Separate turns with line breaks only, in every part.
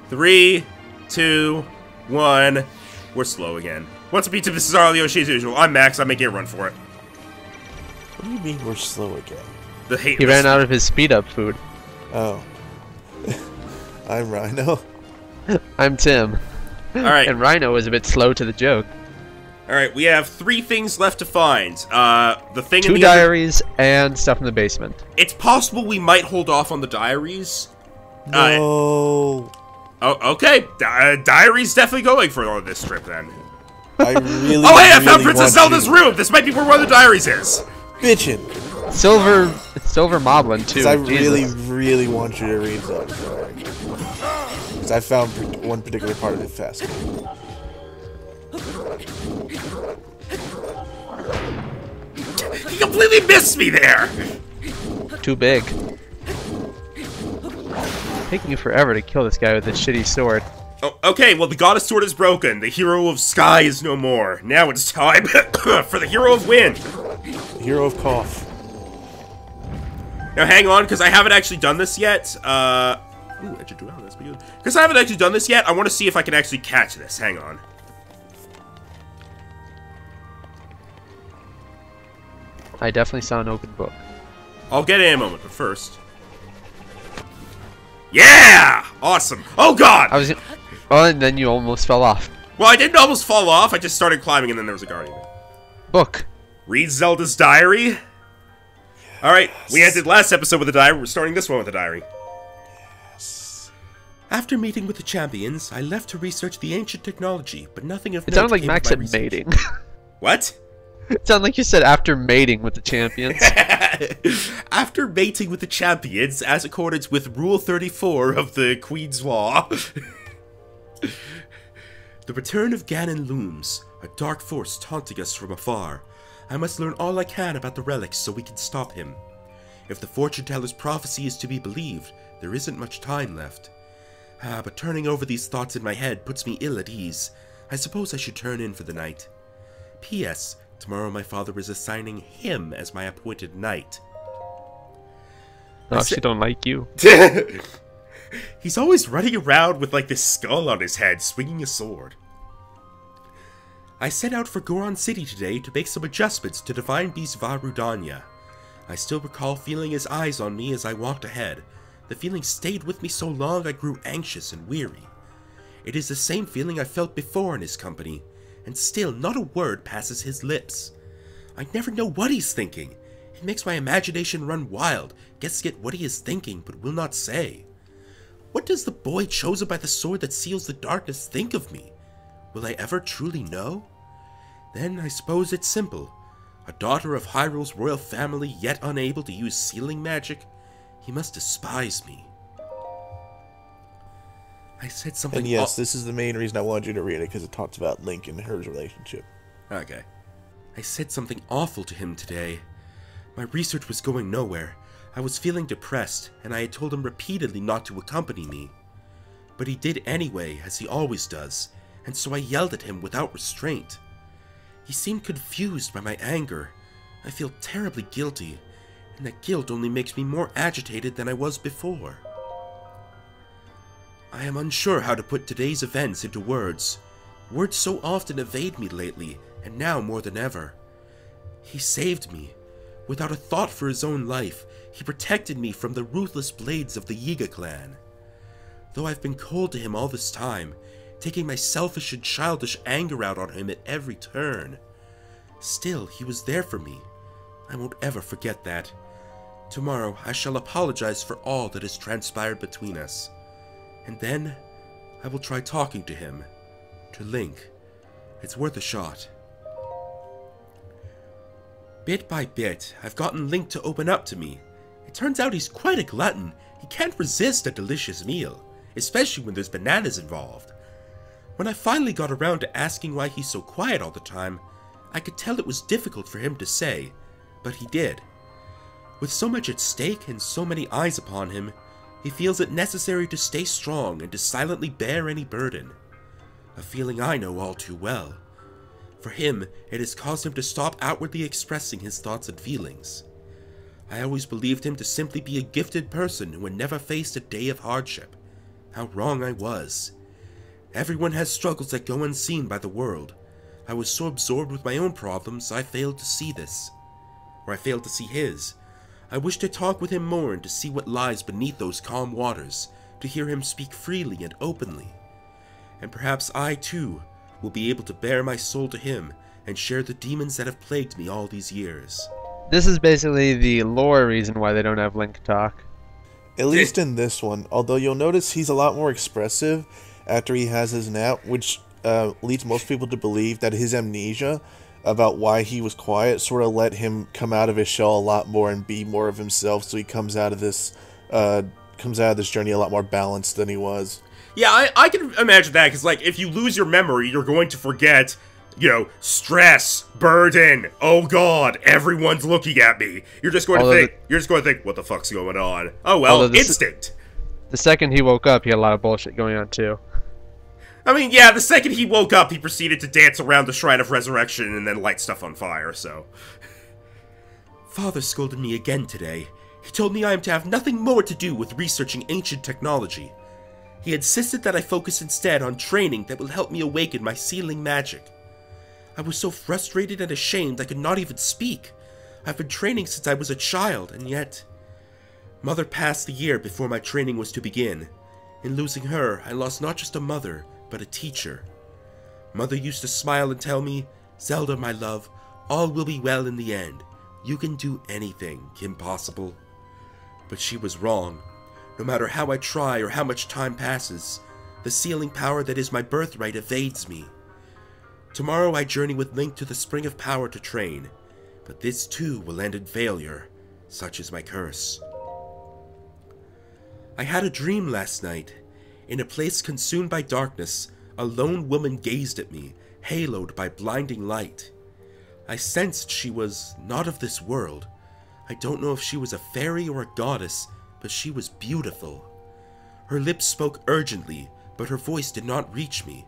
3, 2, 1. We're slow again. What's a pizza? This is Arlie Yoshi as usual. I'm Max. I'm making a run for it.
What do you mean we're slow again?
He ran out of his speed up food.
Oh. I'm Rhino.
I'm Tim.
Alright.
And Rhino was a bit slow to the joke.
Alright, we have 3 things left to find. The thing
2
in the
diaries and stuff in the basement.
It's possible we might hold off on the diaries.
No.
Oh, okay. Diary's definitely going for on this trip then.
I really.
Oh, hey, I found Princess Zelda's room! This might be where one of the diaries is!
Bitchin'.
Silver Moblin, too.
I
Jesus.
really want you to read Zelda. Because I found one particular part of it fascinating.
He completely missed me there!
Too big. Taking you forever to kill this guy with this shitty sword.
Oh, okay, well, the goddess sword is broken. The hero of sky is no more. Now it's time for the hero of wind.
Hero of cough.
Now, hang on, because I haven't actually done this yet. Ooh, edge of duality, that's pretty good. Because I haven't actually done this yet, I want to see if I can actually catch this. Hang on.
I definitely saw an open book.
I'll get it in a moment, but first... Yeah! Awesome. Oh, God!
Oh, and then you almost fell off.
Well, I didn't almost fall off. I just started climbing, and then there was a guardian.
Book.
Read Zelda's diary. Alright, we ended last episode with a diary. We're starting this one with a diary.
Yes.
After meeting with the champions, I left to research the ancient technology, but nothing of
It
note
sounded like
came
Max
of my
said
research.
mating.
What?
It sounded like you said after mating with the champions.
After mating with the champions, as accordance with Rule 34 of the Queen's Law, the return of Ganon looms, a dark force taunting us from afar. I must learn all I can about the relics so we can stop him. If the fortune-teller's prophecy is to be believed, there isn't much time left. But turning over these thoughts in my head puts me ill at ease. I suppose I should turn in for the night. P.S. Tomorrow my father is assigning him as my appointed knight.
No, she don't like you.
He's always running around with like this skull on his head, swinging a sword. I set out for Goron City today to make some adjustments to Divine Beast Vah Rudania. I still recall feeling his eyes on me as I walked ahead. The feeling stayed with me so long I grew anxious and weary. It is the same feeling I felt before in his company, and still not a word passes his lips. I never know what he's thinking. It makes my imagination run wild, guessing at what he is thinking but will not say. What does the boy chosen by the sword that seals the darkness think of me? Will I ever truly know? Then I suppose it's simple. A daughter of Hyrule's royal family yet unable to use sealing magic? He must despise me. I said something.
And yes, this is the main reason I wanted you to read it, because it talks about Link and her relationship.
Okay. I said something awful to him today. My research was going nowhere. I was feeling depressed, and I had told him repeatedly not to accompany me. But he did anyway, as he always does, and so I yelled at him without restraint. He seemed confused by my anger. I feel terribly guilty, and that guilt only makes me more agitated than I was before. I am unsure how to put today's events into words. Words so often evade me lately, and now more than ever. He saved me. Without a thought for his own life, he protected me from the ruthless blades of the Yiga clan. Though I've been cold to him all this time, taking my selfish and childish anger out on him at every turn, still he was there for me. I won't ever forget that. Tomorrow I shall apologize for all that has transpired between us. And then, I will try talking to him. To Link. It's worth a shot. Bit by bit, I've gotten Link to open up to me. It turns out he's quite a glutton. He can't resist a delicious meal, especially when there's bananas involved. When I finally got around to asking why he's so quiet all the time, I could tell it was difficult for him to say, but he did. With so much at stake and so many eyes upon him, he feels it necessary to stay strong and to silently bear any burden. A feeling I know all too well. For him, it has caused him to stop outwardly expressing his thoughts and feelings. I always believed him to simply be a gifted person who had never faced a day of hardship. How wrong I was. Everyone has struggles that go unseen by the world. I was so absorbed with my own problems, I failed to see this. Or I failed to see his. I wish to talk with him more and to see what lies beneath those calm waters, to hear him speak freely and openly. And perhaps I, too, will be able to bare my soul to him and share the demons that have plagued me all these years.
This is basically the lore reason why they don't have Link talk.
At least in this one, although you'll notice he's a lot more expressive after he has his nap, which leads most people to believe that his amnesia about why he was quiet sort of let him come out of his shell a lot more and be more of himself, so he comes out of this journey a lot more balanced than he was.
Yeah, I can imagine that, because, like, if you lose your memory, you're going to forget, you know, stress, burden, oh god, everyone's looking at me. You're just going to think, what the fuck's going on? Oh well, instinct.
The second he woke up, he had a lot of bullshit going on too.
I mean, yeah, the second he woke up, he proceeded to dance around the Shrine of Resurrection and then light stuff on fire, so... Father scolded me again today. He told me I am to have nothing more to do with researching ancient technology. He insisted that I focus instead on training that will help me awaken my sealing magic. I was so frustrated and ashamed I could not even speak. I've been training since I was a child, and yet... Mother passed the year before my training was to begin. In losing her, I lost not just a mother, but a teacher. Mother used to smile and tell me, "Zelda, my love, all will be well in the end. You can do anything, impossible." But she was wrong. No matter how I try or how much time passes, the sealing power that is my birthright evades me. Tomorrow I journey with Link to the Spring of Power to train, but this too will end in failure. Such is my curse. I had a dream last night. In a place consumed by darkness, a lone woman gazed at me, haloed by blinding light. I sensed she was not of this world. I don't know if she was a fairy or a goddess, but she was beautiful. Her lips spoke urgently, but her voice did not reach me.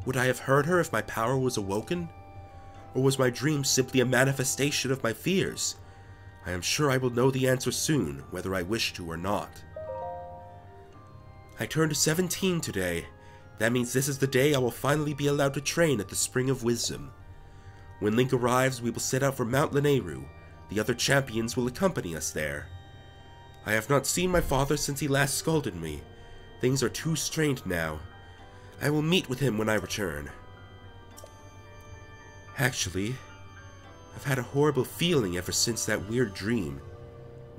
Would I have heard her if my power was awoken? Or was my dream simply a manifestation of my fears? I am sure I will know the answer soon, whether I wish to or not. I turned 17 today. That means this is the day I will finally be allowed to train at the Spring of Wisdom. When Link arrives, we will set out for Mount Lanayru. The other champions will accompany us there. I have not seen my father since he last scolded me. Things are too strained now. I will meet with him when I return. Actually, I've had a horrible feeling ever since that weird dream.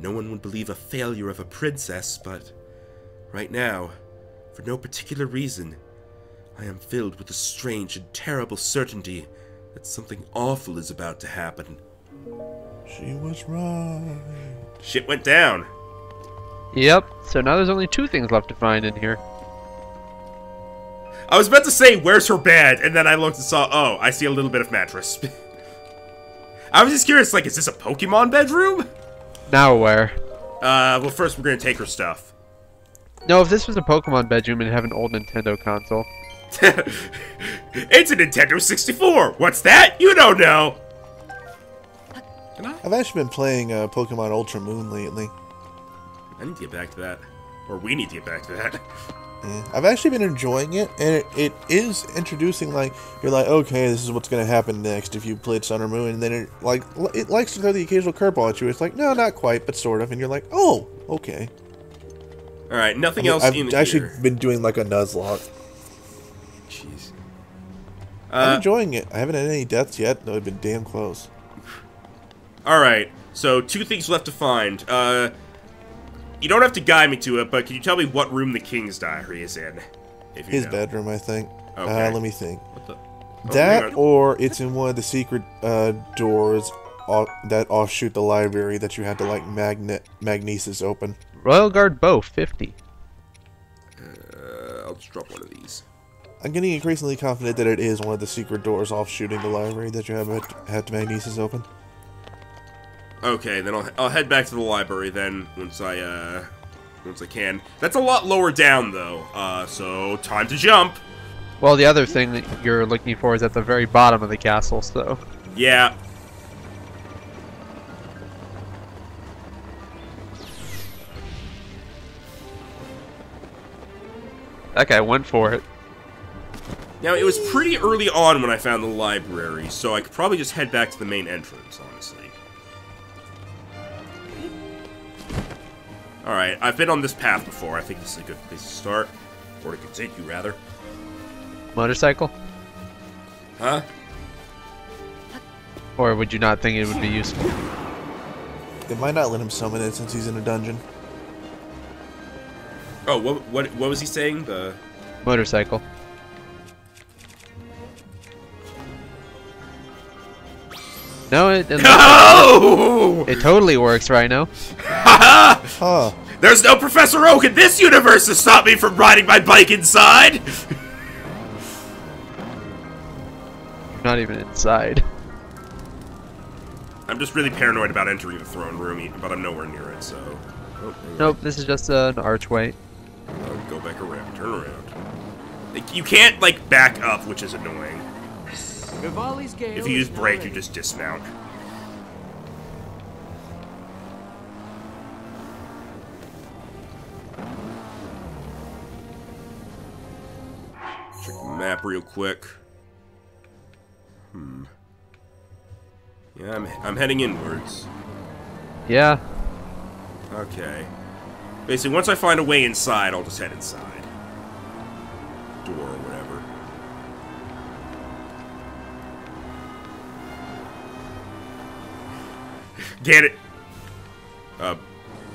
No one would believe a failure of a princess, but right now, for no particular reason, I am filled with a strange and terrible certainty that something awful is about to happen.
She was right.
Shit went down.
Yep, so now there's only 2 things left to find in here.
I was about to say, where's her bed? And then I looked and saw, oh, I see a little bit of mattress. I was just curious, like, is this a Pokemon bedroom?
Now where?
Well, first we're gonna take her stuff.
No, if this was a Pokemon bedroom, it'd have an old Nintendo console.
It's a Nintendo 64! What's that? You don't know! Can I?
I've actually been playing Pokemon Ultra Moon lately.
I need to get back to that. Or we need to get back to that.
Yeah, I've actually been enjoying it, and it is introducing, like, you're like, okay, this is what's going to happen next if you played Sun or Moon, and then it likes to throw the occasional curveball at you. It's like, no, not quite, but sort of, and you're like, oh, okay.
Alright, nothing else in here.
I've actually been doing, like, a Nuzlocke.
Jeez.
I'm enjoying it. I haven't had any deaths yet, though I've been damn close.
Alright, so 2 things left to find. You don't have to guide me to it, but can you tell me what room the King's Diary is in? If you
His
know.
bedroom, I think.
Okay.
Let me think.
What the? Oh,
That, or it's in one of the secret doors that offshoot the library that you had to, like, magnesis open.
Royal Guard bow, 50.
I'll just drop one of these.
I'm getting increasingly confident that it is one of the secret doors offshooting the library that you had to magnesis open.
Okay, then I'll head back to the library then once I can. That's a lot lower down though. So time to jump.
Well, the other thing that you're looking for is at the very bottom of the castle, so.
Yeah.
That guy went for it.
Now, it was pretty early on when I found the library, so I could probably just head back to the main entrance, honestly. Alright, I've been on this path before. I think this is a good place to start. Or to continue, rather.
Motorcycle?
Huh?
Or would you not think it would be useful?
It might not let him summon it since he's in a dungeon.
Oh, what was he saying? The...
Motorcycle. No, it
No!
it totally works right now.
Huh.
There's no Professor Oak in this universe to stop me from riding my bike inside!
You're not even inside.
I'm just really paranoid about entering the throne room, but I'm nowhere near it, so... Oh,
Nope, this is just an archway.
oh, go back around, turn around. Like, you can't, like, back up, which is annoying. If you use brake, you just dismount. Check the map real quick. Yeah, I'm heading inwards.
Yeah.
Okay. Basically, once I find a way inside, I'll just head inside. Door or whatever. Get it.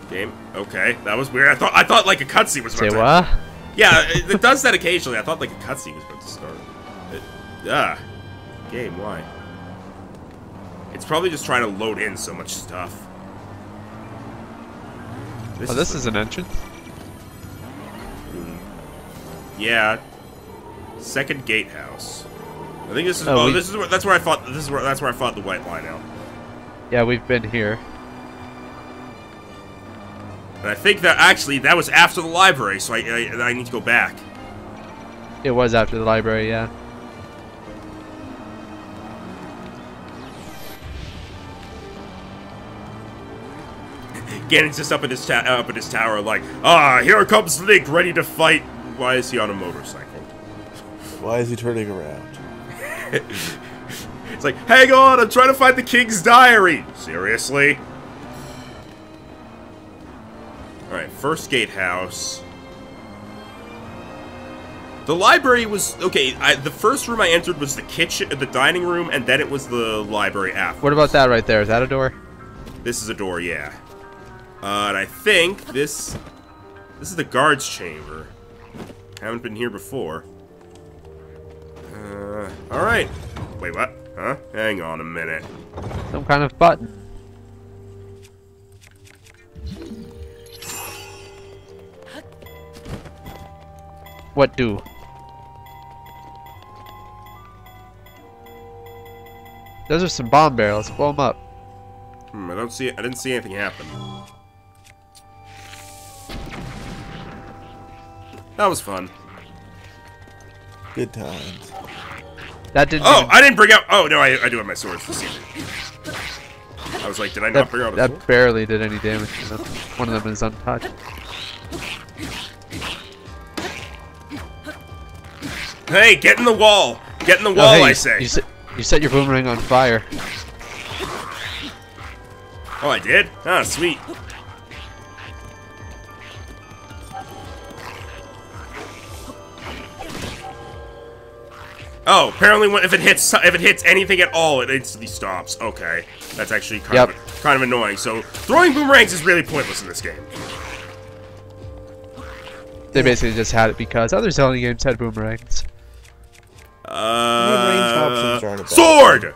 Game. Okay, that was weird. I thought like a cutscene was about
Say
to.
what?
Yeah, it does that occasionally. I thought like a cutscene was about to start. Game. Why? It's probably just trying to load in so much stuff.
Oh, this is an entrance.
Yeah. Second gatehouse. I think this is.
Oh,
this is where. That's where I fought. That's where I fought the white line out.
Yeah, we've been here.
And I think that actually that was after the library, so I need to go back.
It was after the library, yeah.
Ganon's just up in his tower, like, here comes Link, ready to fight. Why is he on a motorcycle?
Why is he turning around?
It's like, hang on, I'm trying to find the King's Diary. Seriously? Alright, first gatehouse. The library was... Okay, the first room I entered was the kitchen, the dining room, and then it was the library after.
What about that right there? Is that a door?
This is a door, yeah. And I think this is the guard's chamber. Haven't been here before. Alright. Wait, what? Huh? Hang on a minute.
Some kind of button. What do? Those are some bomb barrels. Blow them up.
I didn't see anything happen. That was fun.
Good times.
That didn't.
Oh,
even,
I didn't bring out. Oh no, I do have my swords this evening. I was like, did I not bring out a sword?
that barely did any damage to them. One of them is untouched.
Hey, get in the wall! Get in the wall,
Oh, hey,
I say.
You set your boomerang on fire.
Oh, I did? Ah, sweet. Oh, apparently if it hits anything at all, it instantly stops. Okay, that's actually kind of annoying. So throwing boomerangs is really pointless in this game.
They basically just had it because other Zelda games had boomerangs.
Mid-range options aren't a bad
Sword!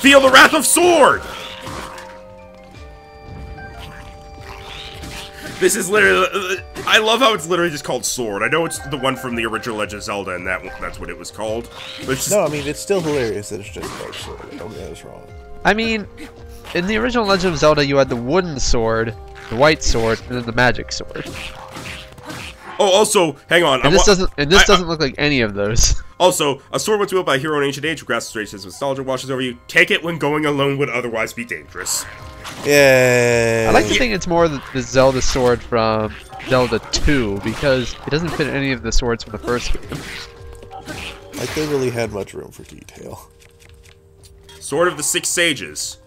Feel the wrath of Sword! This is literally... I love how it's literally just called Sword. I know it's the one from the original Legend of Zelda, and that's what it was called. But it's just,
No, I mean, it's still hilarious that it's just called sword. Don't get us wrong.
I mean, in the original Legend of Zelda, you had the wooden sword, the white sword, and then the magic sword.
oh, also, hang on.
And this doesn't look like any of those.
Also, a sword once wields by a hero in ancient age who grasps strange nostalgia washes over you. Take it when going alone would otherwise be dangerous.
Yeah.
I like to think it's more the Zelda sword from Zelda 2 because it doesn't fit any of the swords from the first game.
Like they really had much room for detail.
Sword of the Six Sages.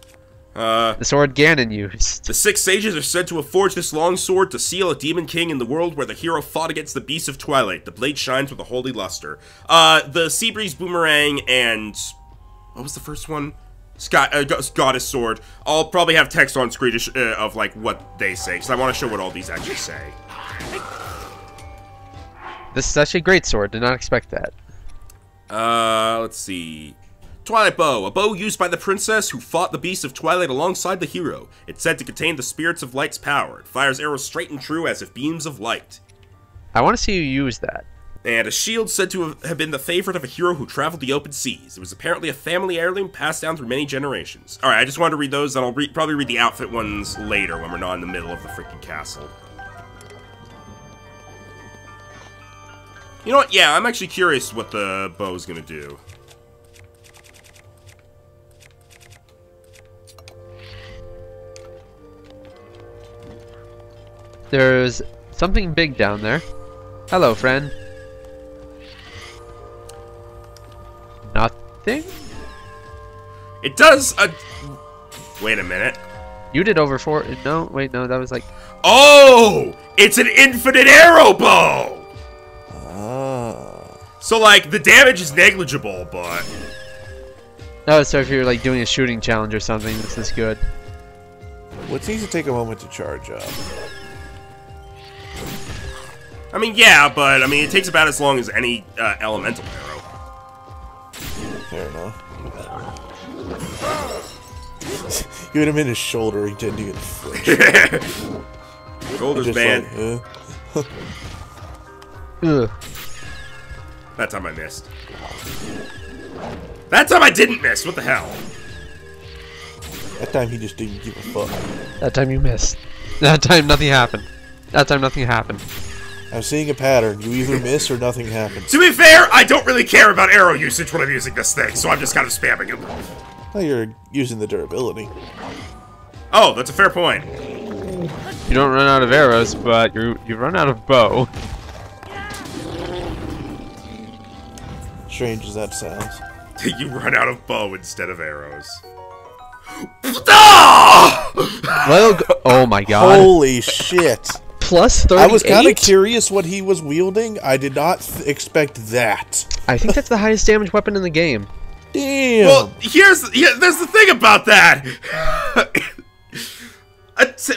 The sword Ganon used.
The Six Sages are said to have forged this long sword to seal a demon king in the world where the hero fought against the beasts of Twilight. The blade shines with a holy luster. The Seabreeze Boomerang and... what was the first one? Goddess Sword. I'll probably have text on screen of, like, what they say, because I want to show what all these actually say.
This is actually a great sword. Did not expect that.
Let's see... Twilight Bow, a bow used by the princess who fought the beasts of Twilight alongside the hero. It's said to contain the spirits of light's power. It fires arrows straight and true as if beams of light.
I want to see you use that.
And a shield said to have been the favorite of a hero who traveled the open seas. It was apparently a family heirloom passed down through many generations. Alright, I just wanted to read those, and I'll probably read the outfit ones later when we're not in the middle of the freaking castle. You know what? Yeah, I'm actually curious what the bow's gonna do.
There's something big down there. Hello, friend. Nothing?
It does a... wait a minute.
You did over 4... no, wait, no, that was like...
oh! It's an infinite arrow bow! So, like, the damage is negligible, but...
no, so if you're, like, doing a shooting challenge or something, this is good.
What needs to take a moment to charge up?
I mean, yeah, but, I mean, it takes about as long as any elemental arrow.
Fair enough. You hit him in his shoulder, he didn't even flinch.
Shoulders, man.
Like,
Ugh.
That time I missed. That time I didn't miss! What the hell?
That time he just didn't give a fuck.
That time you missed. That time nothing happened. That time nothing happened.
I'm seeing a pattern. You either miss or nothing happens.
To be fair, I don't really care about arrow usage when I'm using this thing, so I'm just kind of spamming it.
Well, you're using the durability.
Oh, that's a fair point.
You don't run out of arrows, but you run out of bow.
Strange as that sounds.
You run out of bow instead of arrows. Ah!
Oh my god.
Holy shit.
Plus 38?
I was kind of curious what he was wielding. I did not expect that.
I think that's the highest damage weapon in the game.
Damn.
Well, there's the thing about that.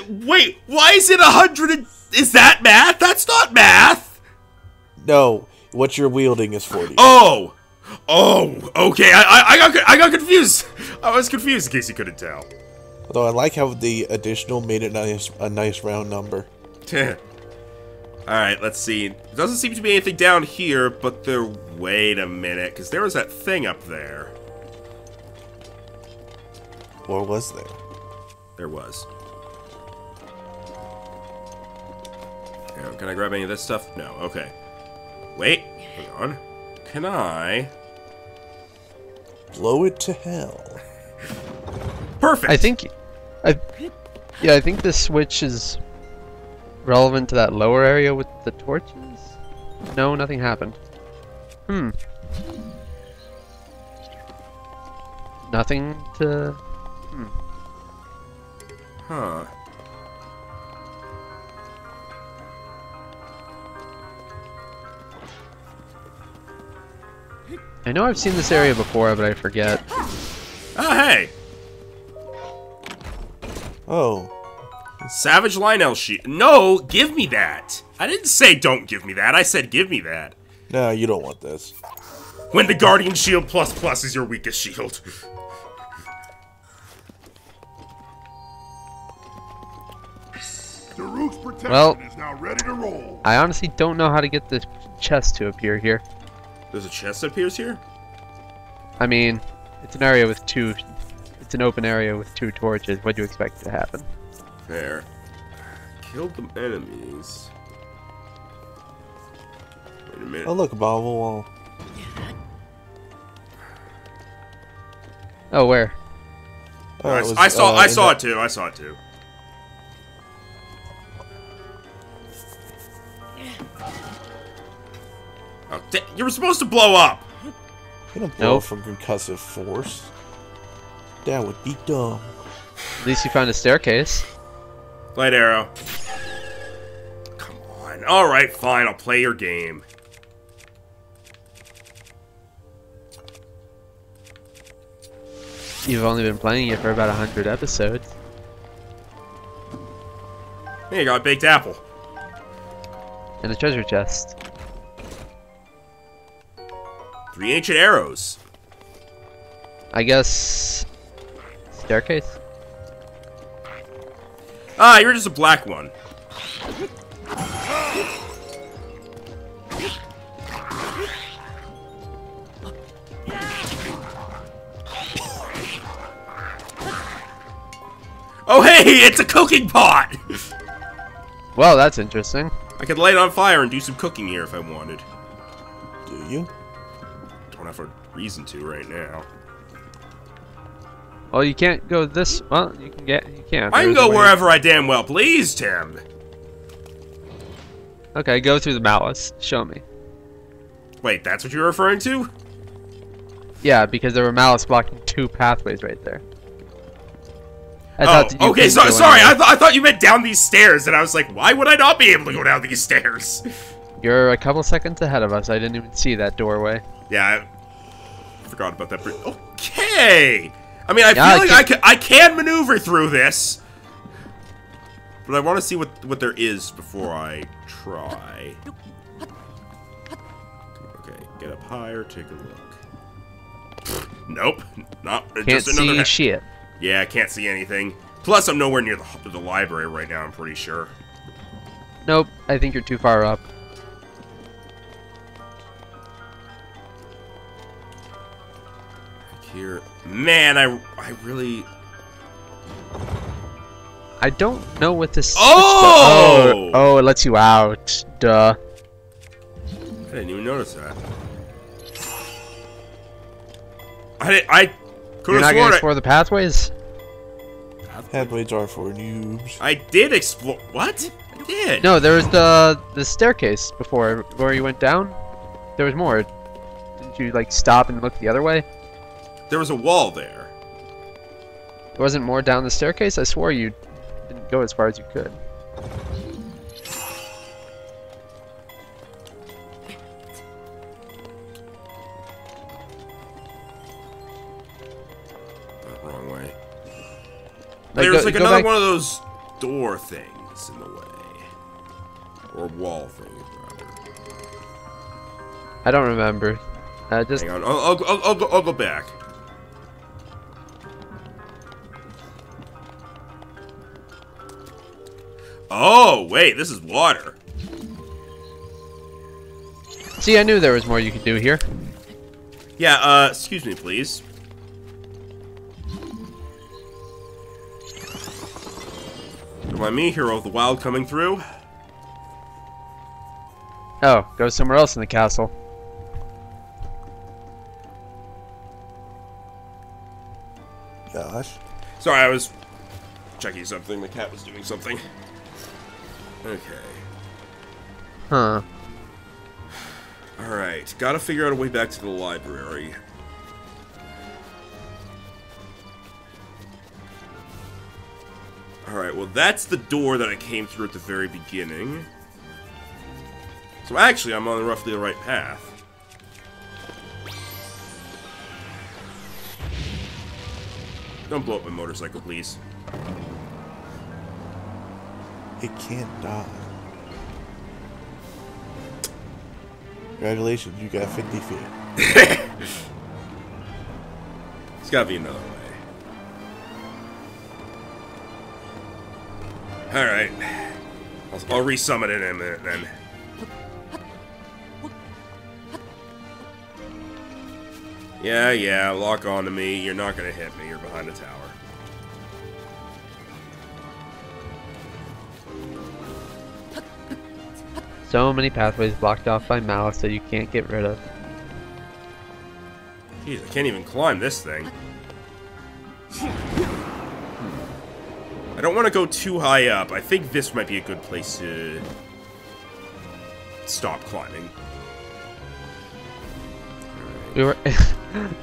Wait, why is it 100? Is that math? That's not math.
No, what you're wielding is 40.
Oh, okay. I got confused. I was confused in case you couldn't tell.
Although I like how the additional made it a nice round number.
Alright, let's see. There doesn't seem to be anything down here, but there... wait a minute, because there was that thing up there.
Or was there?
There was. Can I grab any of this stuff? No, okay. Wait, hang on. Can I...
blow it to hell.
Perfect!
I think this switch is relevant to that lower area with the torches? No, nothing happened. Nothing to...
Huh.
I know I've seen this area before, but I forget.
Oh, hey!
Oh.
Savage Lionel sheet. No, give me that. I didn't say don't give me that. I said give me that.
No, you don't want this.
When the Guardian Shield plus plus is your weakest shield.
Daruk's protection
Well,
is now ready to roll.
I honestly don't know how to get the chest to appear here.
There's a chest that appears here?
I mean, it's an area with two... it's an open area with 2 torches. What do you expect to happen?
Fair. Killed the enemies. Wait a minute.
Oh, look, a bobble wall.
Oh, where?
Oh, it was,
I saw
in
it too. I saw it too. Oh, you were supposed to blow up!
You don't blow up from concussive force. That would be dumb.
At least you found a staircase.
Light arrow. Come on. Alright, fine. I'll play your game.
You've only been playing it for about 100 episodes.
Hey, you got a baked apple.
And a treasure chest.
3 ancient arrows.
I guess... staircase?
Ah, you're just a black one. Oh hey, it's a cooking pot!
Well, that's interesting.
I could light it on fire and do some cooking here if I wanted.
Do you?
Don't have a reason to right now.
Well, you can't go this... Well, you can get... You can't.
I can
There's
go
a way-
wherever I damn well please, Tim.
Okay, go through the malice. Show me.
Wait, that's what you're referring to?
Yeah, because there were malice blocking 2 pathways right there. I
Oh,
thought that you
okay,
couldn't go
sorry,
anywhere.
I thought you meant down these stairs, and I was like, why would I not be able to go down these stairs?
You're a couple seconds ahead of us. I didn't even see that doorway.
Yeah, I forgot about that. Okay! I mean, I
Yeah,
feel like I can maneuver through this. But I want to see what there is before I try. Okay, get up higher, take a look. Nope, not
Can't
just another
see shit.
Yeah, I can't see anything. Plus, I'm nowhere near the library right now, I'm pretty sure.
Nope, I think you're too far up.
Here. Man, I really...
I don't know what this...
Oh!
Oh, it lets you out. Duh.
I didn't even notice that. I could
You're not
have
gonna
sworn
explore the pathways?
Pathways are for noobs.
I did explore. What? I did.
No, there was the staircase before where you went down. There was more. Didn't you like stop and look the other way?
There was a wall there.
There wasn't more down the staircase? I swore you didn't go as far as you could.
Wrong way.
Like,
There's
go-
like
go
another
back-
one of those door things in the way. Or wall things, rather.
I don't remember. Just
Hang on, I'll go back. Oh, wait, this is water.
see, I knew there was more you could do here.
Yeah, excuse me, please. Don't mind me, hero of the wild coming through.
Oh, go somewhere else in the castle.
Gosh.
Sorry, I was checking something. The cat was doing something. Okay.
Huh.
Alright, gotta figure out a way back to the library. Alright, well that's the door that I came through at the very beginning. So actually, I'm on roughly the right path. Don't blow up my motorcycle, please.
It can't die. Congratulations, you got 50 feet.
There's gotta be another way. Alright. I'll resummon it in a minute then. Yeah, lock on to me. You're not gonna hit me. You're behind a tower.
So many pathways blocked off by malice that you can't get rid of.
Jeez, I can't even climb this thing. I don't want to go too high up. I think this might be a good place to stop climbing.
We were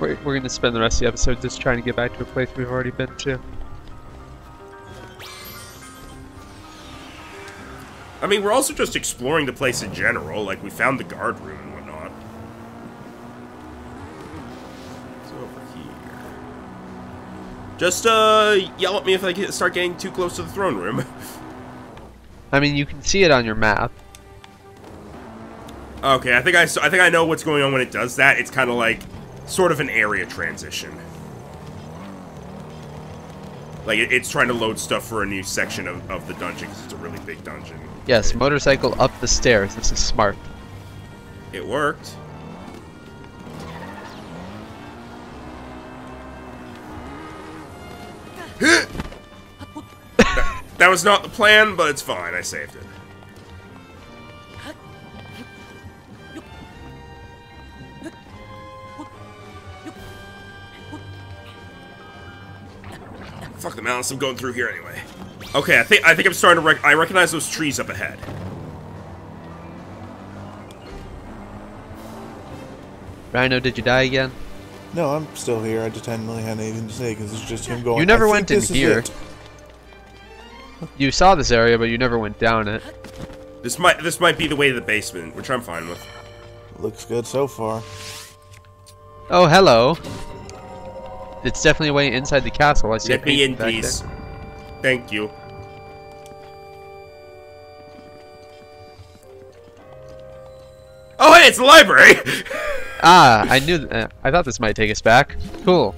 we're gonna spend the rest of the episode just trying to get back to a place we've already been to.
I mean, we're also just exploring the place in general. Like, we found the guard room and whatnot. It's over here. Just, yell at me if I start getting too close to the throne room.
I mean, you can see it on your map.
Okay, I think I know what's going on when it does that. It's kind of like, sort of an area transition. Like, it's trying to load stuff for a new section of the dungeon, because it's a really big dungeon.
Yes, motorcycle up the stairs. This is smart.
It worked. That was not the plan, but it's fine. I saved it. Fuck the mountains, I'm going through here anyway. Okay, I think I'm starting to I recognize those trees up ahead.
Rhino, did you die again?
No, I'm still here. I just hadn't really had anything to say because it's just him going.
You never
"I
went
think
in
this is
here.
it."
You saw this area, but you never went down it.
This might be the way to the basement, which I'm fine with.
Looks good so far.
Oh, hello. It's definitely a way inside the castle. I see.
Let me in,
back
please.
there.
Thank you. Oh, hey, it's the library!
Ah, I knew. I thought this might take us back. Cool.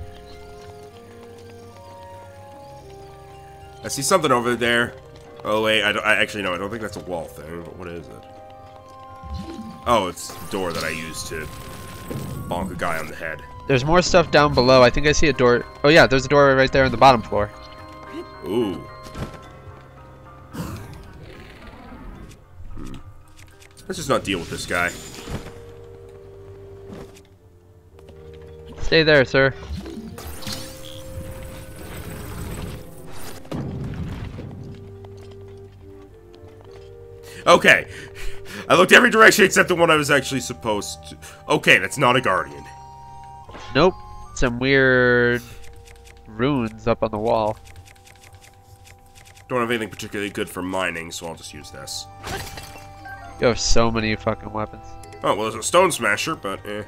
I see something over there. Oh, wait, I actually, no, I don't think that's a wall thing, but what is it? Oh, it's the door that I used to bonk a guy on the head.
There's more stuff down below. I think I see a door. Oh yeah, there's a door right there on the bottom floor.
Ooh. Let's just not deal with this guy.
Stay there, sir.
Okay. I looked every direction except the one I was actually supposed to. Okay, that's not a guardian.
Nope. Some weird runes up on the wall.
Don't have anything particularly good for mining, so I'll just use this.
You have so many fucking weapons.
Oh, well, there's a stone smasher, but eh.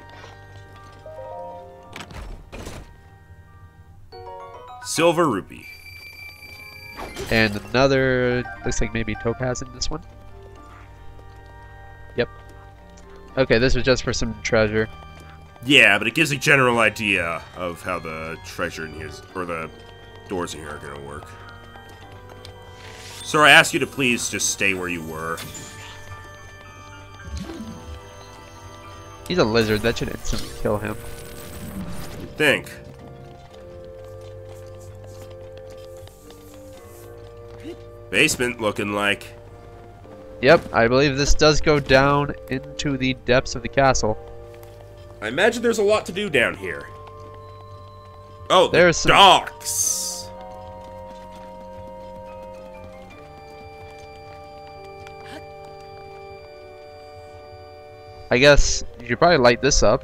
Silver rupee.
And another, looks like maybe topaz in this one. Yep. Okay, this was just for some treasure.
Yeah, but it gives a general idea of how the treasure in his, or the doors in here are gonna work. Sir, I ask you to please just stay where you were.
He's a lizard, that should instantly kill him.
You'd think. Basement looking like.
Yep, I believe this does go down into the depths of the castle.
I imagine there's a lot to do down here. Oh,
There's
the
some-
docks!
I guess you should probably light this up.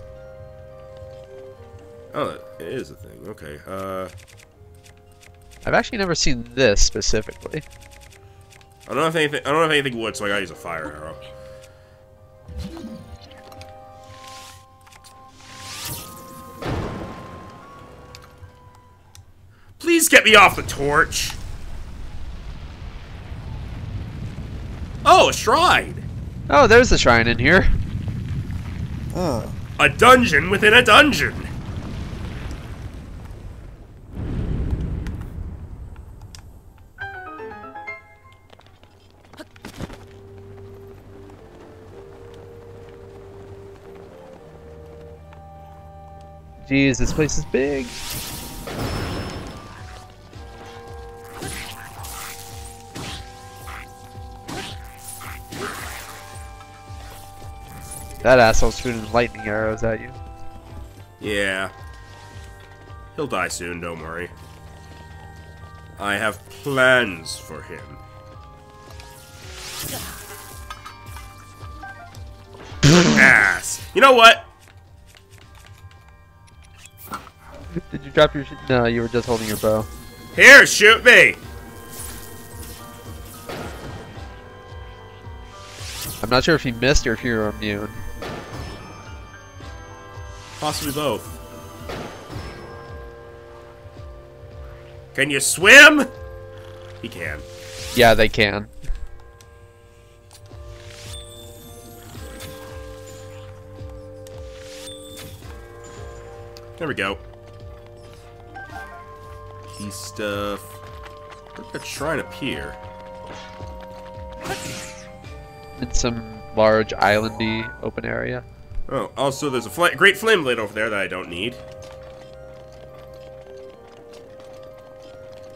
Oh, it is a thing. Okay,
I've actually never seen this specifically.
I don't have anything wood, so I gotta use a fire arrow. Please get me off the torch! Oh, a shrine!
Oh, there's the shrine in here.
Huh.
A dungeon within a dungeon!
Jeez, this place is big. That asshole's shooting lightning arrows at you.
Yeah. He'll die soon, don't worry. I have plans for him. Ass. You know what?
Did you drop your no, you were just holding your bow.
Here, shoot me!
I'm not sure if you missed or if you're immune.
Possibly both. Can you swim? He can.
Yeah, they can.
There we go. Key stuff. Where'd that shrine appear?
In some large islandy open area.
Oh, also there's a great flame blade over there that I don't need.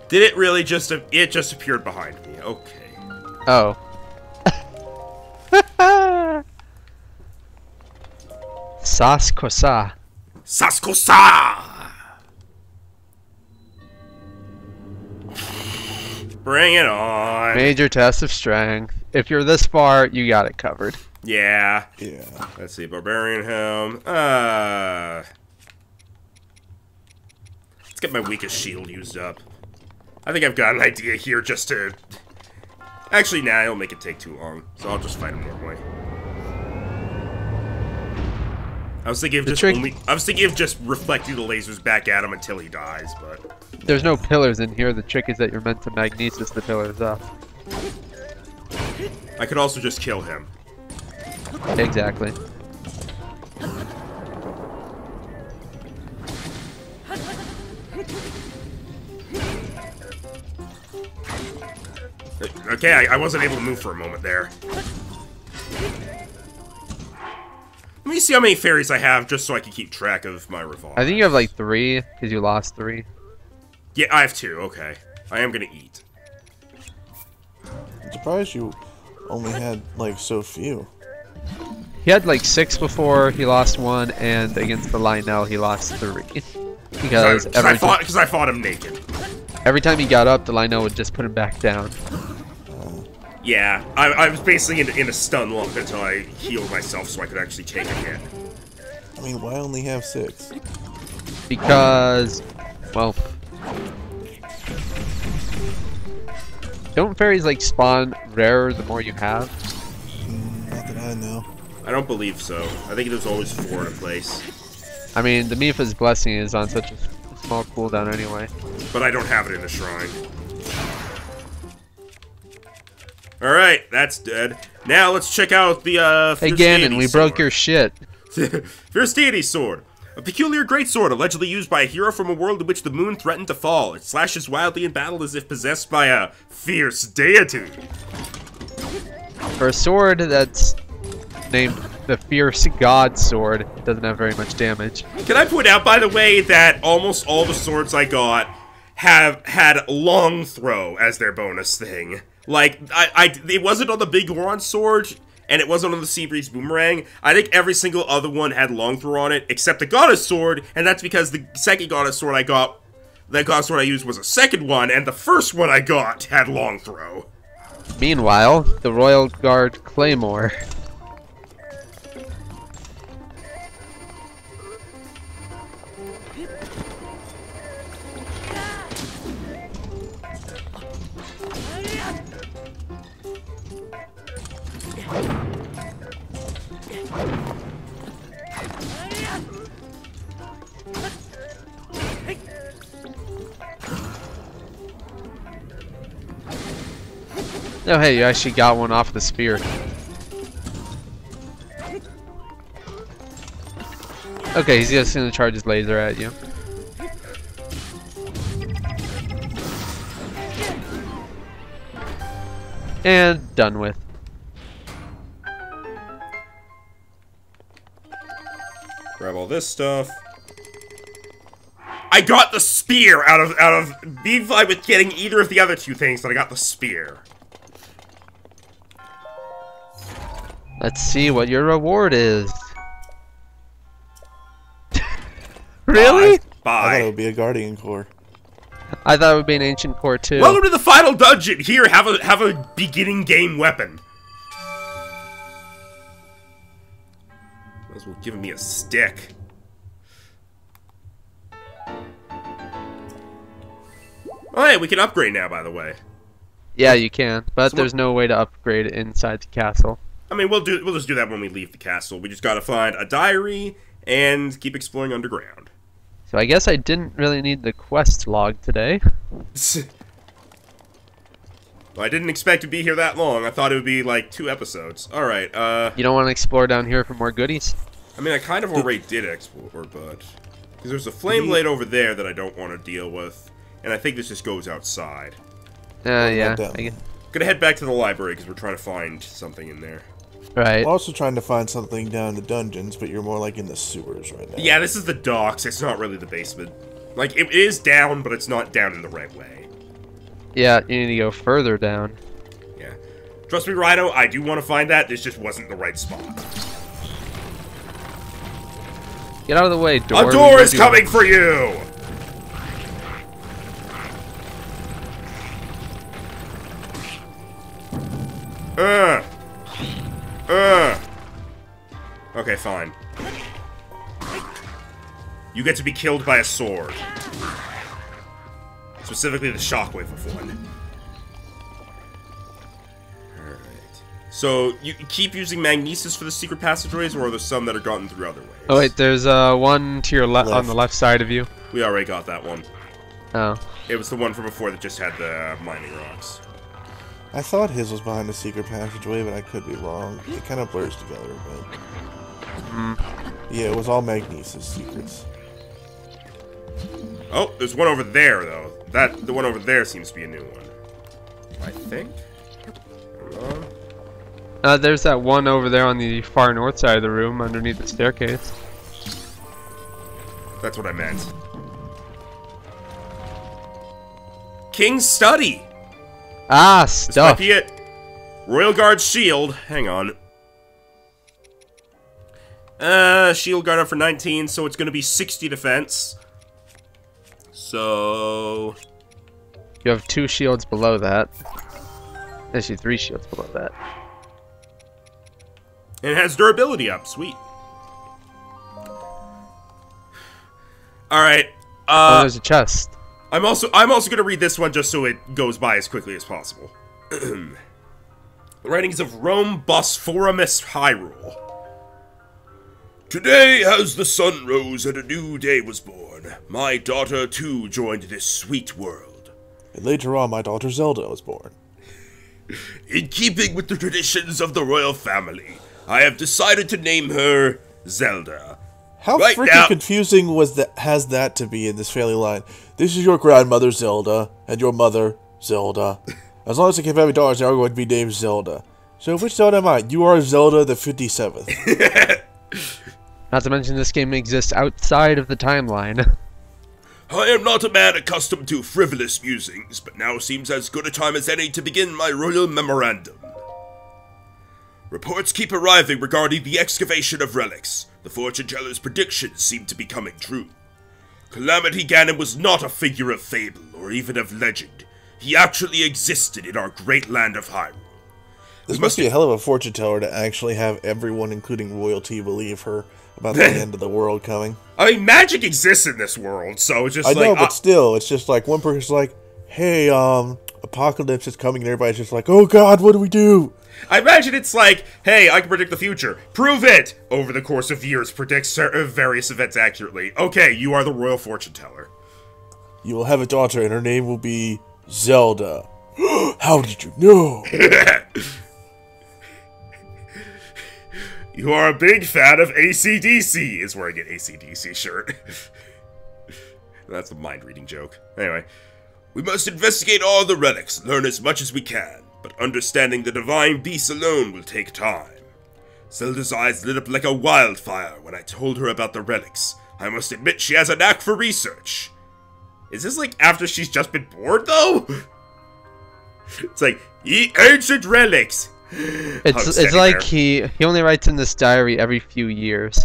Did it really just... It just appeared behind me. Okay.
Oh. Saskosa.
Saskosa! Bring it on.
Major test of strength. If you're this far, you got it covered.
Yeah.
Yeah.
Let's see, Barbarian Helm. Let's get my weakest shield used up. I think I've got an idea here just to... Actually, nah, it'll make it take too long, so I'll just fight him normally. I was thinking of just reflecting the lasers back at him until he dies, but...
There's no pillars in here. The trick is that you're meant to magnesis the pillars up.
I could also just kill him.
Exactly.
Okay, I wasn't able to move for a moment there. Let me see how many fairies I have, just so I can keep track of my revolver.
I think you have like 3, because you lost 3.
Yeah, I have 2, okay. I am gonna eat.
I'm surprised you only had, like, so few.
He had like 6 before, he lost 1, and against the Lionel he lost 3. Because
I fought him naked.
Every time he got up, the Lionel would just put him back down.
Yeah, I was basically in a stun lump until I healed myself so I could actually take a hit.
I mean, why only have 6?
Because, well... Don't fairies like spawn rarer the more you have?
Not that I know.
I don't believe so. I think there's always 4 in a place.
I mean, the Mifa's blessing is on such a small cooldown anyway.
But I don't have it in the shrine. Alright, that's dead. Now let's check out the
Hey Ganon, we broke your shit.
Fierce Deity Sword. A peculiar greatsword allegedly used by a hero from a world in which the moon threatened to fall. It slashes wildly in battle as if possessed by a fierce deity.
For a sword that's named the Fierce God Sword, it doesn't have very much damage.
Can I point out, by the way, that almost all the swords I got have had long throw as their bonus thing. Like, it wasn't on the Big Goron sword, and it wasn't on the Seabreeze Boomerang. I think every single other one had long throw on it, except the Goddess Sword, and that's because the second Goddess Sword I got, that Goddess Sword I used was a second one, and the first one I got had long throw.
Meanwhile, the Royal Guard Claymore. Oh hey, you actually got one off the spear. Okay, he's just gonna charge his laser at you. And done with.
Grab all this stuff. I got the spear out of being fine with getting either of the other 2 things, but I got the spear.
Let's see what your reward is.
Bye.
Really?
I thought it would be a Guardian Core.
I thought it would be an Ancient Core too.
Welcome to the final dungeon. Here, have a beginning game weapon. Might as well give me a stick. Oh, hey, we can upgrade now, by the way.
Yeah, you can, but
So
there's no way to upgrade inside the castle.
I mean, we'll just do that when we leave the castle. We just gotta find a diary and keep exploring underground.
So I guess I didn't really need the quest log today.
Well, I didn't expect to be here that long. I thought it would be like 2 episodes. Alright,
You don't want to explore down here for more goodies?
I mean, I kind of already did explore, but... Because there's a flame blade over there that I don't want to deal with. And I think this just goes outside.
Yeah.
Gonna head back to the library because we're trying to find something in there.
Right.
I'm also trying to find something down in the dungeons, but you're more like in the sewers right now.
Yeah, this is the docks. It's not really the basement. Like, it is down, but it's not down in the right way.
Yeah, you need to go further down.
Yeah. Trust me, Rhino, I do want to find that. This just wasn't the right spot.
Get out of the way, door.
A door is coming for you! Okay, fine. You get to be killed by a sword. Specifically the shockwave of one. Alright. So, you keep using magnesis for the secret passageways, or are there some that are gotten through other ways?
Oh wait, there's one to your left on the left side of you.
We already got that one.
Oh.
It was the one from before that just had the mining rocks.
I thought his was behind the secret passageway, but I could be wrong. It kind of blurs together a bit. Yeah, it was all magnesis secrets.
Oh, there's one over there, though. The one over there seems to be a new one. I think?
There's that one over there on the far north side of the room, underneath the staircase.
That's what I meant. King's Study!
Ah,
This might
stuff.
be it. Royal Guard Shield. Hang on. Shield Guard up for 19, so it's gonna be 60 defense. So...
You have 2 shields below that. Actually, 3 shields below that.
And it has durability up. Sweet. Alright.
Oh, there's a chest.
I'm also gonna read this one just so it goes by as quickly as possible. The writings of Rome Bosphorus Hyrule. Today, as the sun rose and a new day was born, my daughter too joined this sweet world.
And later on, my daughter Zelda was born.
In keeping with the traditions of the royal family, I have decided to name her Zelda.
How
Right
freaking
now-
confusing has that to be in this family line? This is your grandmother Zelda, and your mother Zelda. As long as I keep having daughters, they are going to be named Zelda. So which Zelda am I? You are Zelda the 57th.
Not to mention this game exists outside of the timeline.
I am not a man accustomed to frivolous musings, but now seems as good a time as any to begin my royal memorandum. Reports keep arriving regarding the excavation of relics. The fortune teller's predictions seem to be coming true. Calamity Ganon was not a figure of fable or even of legend. He actually existed in our great land of Hyrule.
This must be a hell of a fortune teller to actually have everyone, including royalty, believe her about the end of the world coming.
I mean, magic exists in this world, so it's just
I
like...
know, but still, it's just like one person's like, hey, apocalypse is coming, and everybody's just like, oh god, what do we do?
I imagine it's like, hey, I can predict the future. Prove it! Over the course of years, predict various events accurately. Okay, you are the royal fortune teller.
You will have a daughter, and her name will be Zelda. How did you know?
You are a big fan of AC/DC, is wearing an AC/DC shirt. That's a mind-reading joke. Anyway, we must investigate all the relics, learn as much as we can, but understanding the divine beasts alone will take time. Zelda's eyes lit up like a wildfire when I told her about the relics. I must admit she has a knack for research. Is this like after she's just been bored, though? It's like, ancient relics!
It's like he only writes in this diary every few years.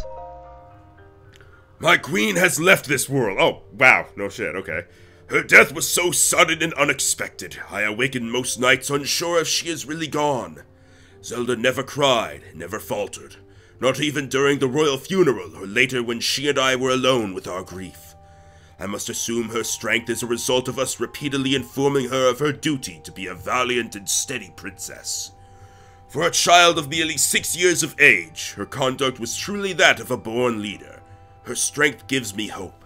My queen has left this world. Oh, wow. No shit. Okay. Her death was so sudden and unexpected. I awaken most nights unsure if she is really gone. Zelda never cried, never faltered. Not even during the royal funeral or later when she and I were alone with our grief. I must assume her strength is a result of us repeatedly informing her of her duty to be a valiant and steady princess. For a child of merely 6 years of age, her conduct was truly that of a born leader. Her strength gives me hope.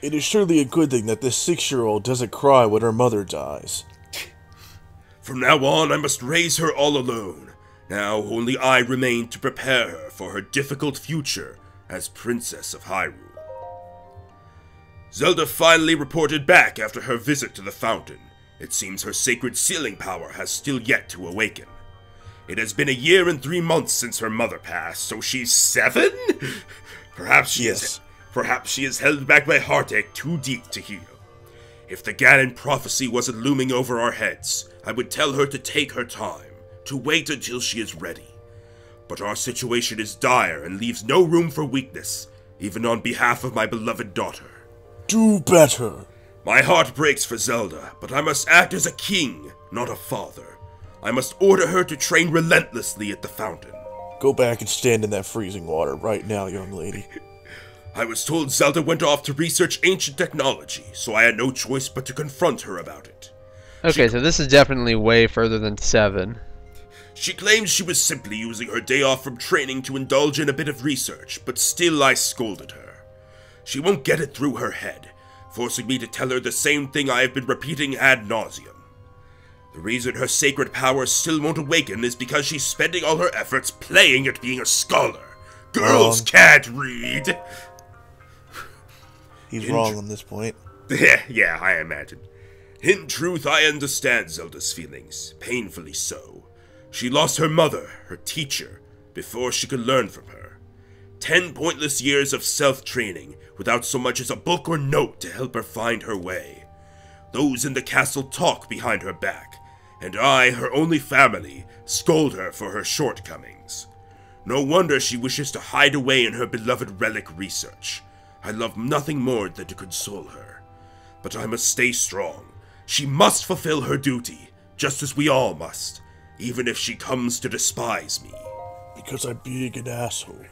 It is surely a good thing that this 6-year-old doesn't cry when her mother dies.
From now on, I must raise her all alone. Now only I remain to prepare her for her difficult future as Princess of Hyrule. Zelda finally reported back after her visit to the fountain. It seems her sacred sealing power has still yet to awaken. It has been a year and 3 months since her mother passed, so she's 7? Perhaps she is held back by heartache too deep to heal. If the Ganon prophecy wasn't looming over our heads, I would tell her to take her time, to wait until she is ready. But our situation is dire and leaves no room for weakness, even on behalf of my beloved daughter.
Do better.
My heart breaks for Zelda, but I must act as a king, not a father. I must order her to train relentlessly at the fountain.
Go back and stand in that freezing water right now, young lady.
I was told Zelda went off to research ancient technology, so I had no choice but to confront her about it.
Okay, so this is definitely way further than 7.
She claimed she was simply using her day off from training to indulge in a bit of research, but still I scolded her. She won't get it through her head, forcing me to tell her the same thing I have been repeating ad nauseum. The reason her sacred powers still won't awaken is because she's spending all her efforts playing at being a scholar. Girls can't read!
He's wrong on this point.
Yeah, I imagine. In truth, I understand Zelda's feelings, painfully so. She lost her mother, her teacher, before she could learn from her. 10 pointless years of self-training, without so much as a book or note to help her find her way. Those in the castle talk behind her back, and I, her only family, scold her for her shortcomings. No wonder she wishes to hide away in her beloved relic research. I love nothing more than to console her. But I must stay strong. She must fulfill her duty, just as we all must, even if she comes to despise me.
Because I'm being an asshole.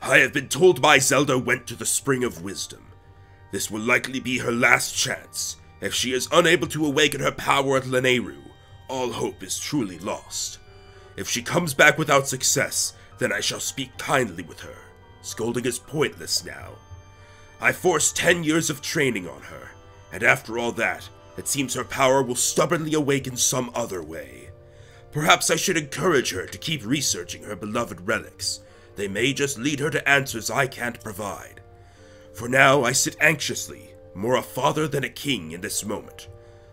I have been told my Zelda went to the Spring of Wisdom. This will likely be her last chance. If she is unable to awaken her power at Lanayru, all hope is truly lost. If she comes back without success, then I shall speak kindly with her. Scolding is pointless now. I forced 10 years of training on her, and after all that, it seems her power will stubbornly awaken some other way. Perhaps I should encourage her to keep researching her beloved relics. They may just lead her to answers I can't provide. For now, I sit anxiously, more a father than a king in this moment.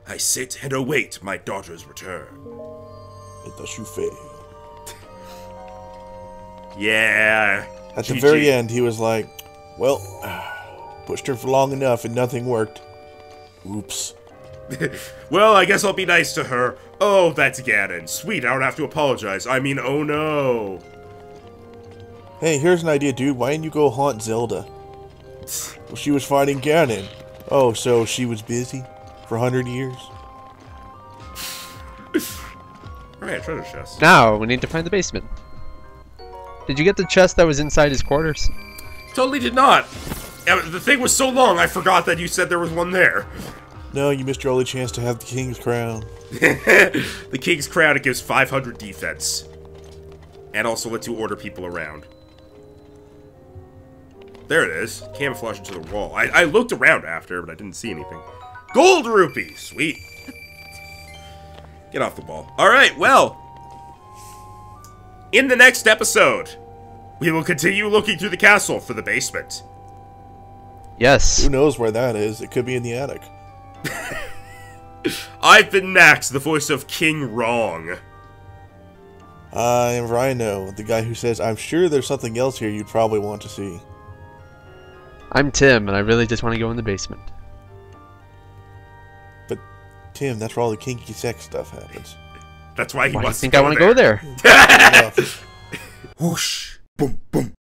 I sit and await my daughter's return.
And thus you fail.
Yeah.
At the very end, he was like, well, pushed her for long enough and nothing worked. Oops.
Well, I guess I'll be nice to her. Oh, that's Ganon. Sweet, I don't have to apologize. I mean, oh no.
Hey, here's an idea, dude. Why didn't you go haunt Zelda? Well, she was fighting Ganon. Oh, so she was busy for 100 years?
Alright, treasure chest.
Now, we need to find the basement. Did you get the chest that was inside his quarters?
Totally did not. The thing was so long, I forgot that you said there was one there.
No, you missed your only chance to have the King's Crown.
The King's Crown, it gives 500 defense. And also lets you order people around. There it is. Camouflage into the wall. I looked around after, but I didn't see anything. Gold rupee! Sweet. Get off the ball. Alright, well. In the next episode, we will continue looking through the castle for the basement.
Yes.
Who knows where that is? It could be in the attic.
I've been Max, the voice of King Wrong.
I am Rhino, the guy who says, I'm sure there's something else here you'd probably want to see.
I'm Tim, and I really just want to go in the basement.
But, Tim, that's where all the kinky sex stuff happens.
That's why he
Why do you
wants
think
to
I
go
want to go there?
Whoosh. Boom, boom.